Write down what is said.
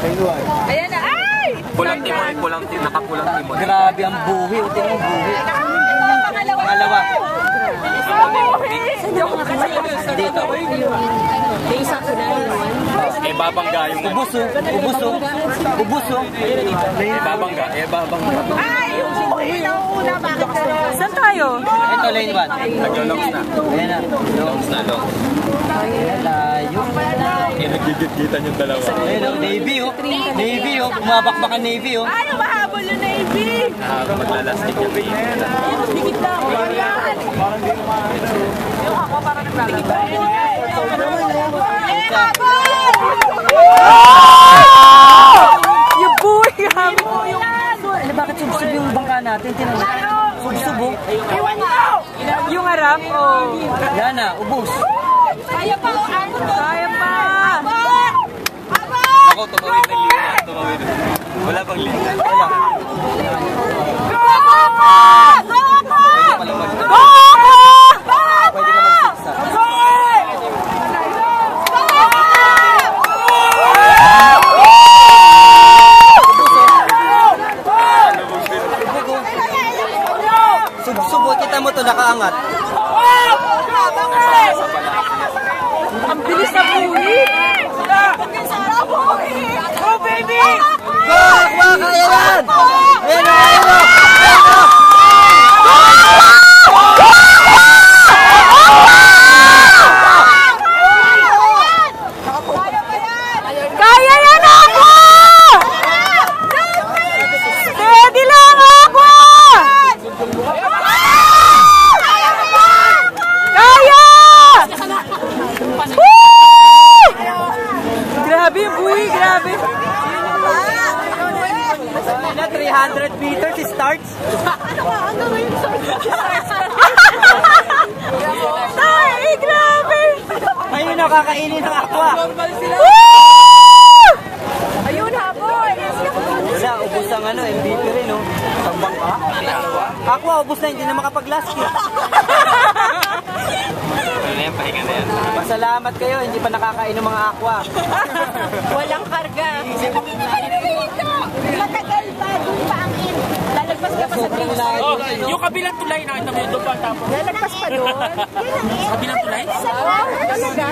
Ayan na. Ay! Pulang timon, nakapulang timon. Grabe ang buhi. Uti mo buhi. Pangalawa. Dito. May isa ko na naman. Eh, babangga yung... Ubuso. babangga. Ay! Yung buhay na una. Bakit ka? Saan tayo? Ito, lane 1. Nag-longs na. Ayan na. Longs na, longs. Layo. Eh, nagigit-gitan yung dalawa. Ayan o, Navy o. Navy o. Bumabakbakan Navy o. Ay, mahabol yung Navy. Maglalastik yung Navy. Dikit lang. Yung ako parang naglalagay. Eh, habol! Yung buhay kami ko yung... Ano, bakit subsub yung bangka natin? Tinanong. Subsub o. Iwan mo! Yung harap, o. Yan na, ubus. Kaya pa, kaya pa! Ako, tumawid ng linya. Tumawid. Wala bang linya? Wala. Pwede ka mag-siksa. Subsub, kita mo to nakaangat. Ang bilis na buhi! Go, baby! Go! Akwa! Kaya yan! Ayan o! Ayan o! Kaya yan ako! Steady lang ako! Kaya! Woo! Grabe yung buhi, grabe. 300 meters starts. Ay, grabe! Ayun na, kakainin ng aqua. Woo! Ayun, habol! Wala, ubus ang ano, MVP rin, no? Sa bangka. Aqua, ubus na, hindi na makapag-last kick. Ano yan, pahinga na yan. Pasalamat kayo, hindi pa nakakain ng mga aqua. Walang karga. Ay, dito! Matagal pa, doon pa ang in. Lalagpas ka pa sa bridge. Oh, yung kabilang tulay, nakita mo yung doon pa tapos. Lalagpas pa doon? Kabilang tulay? Talaga?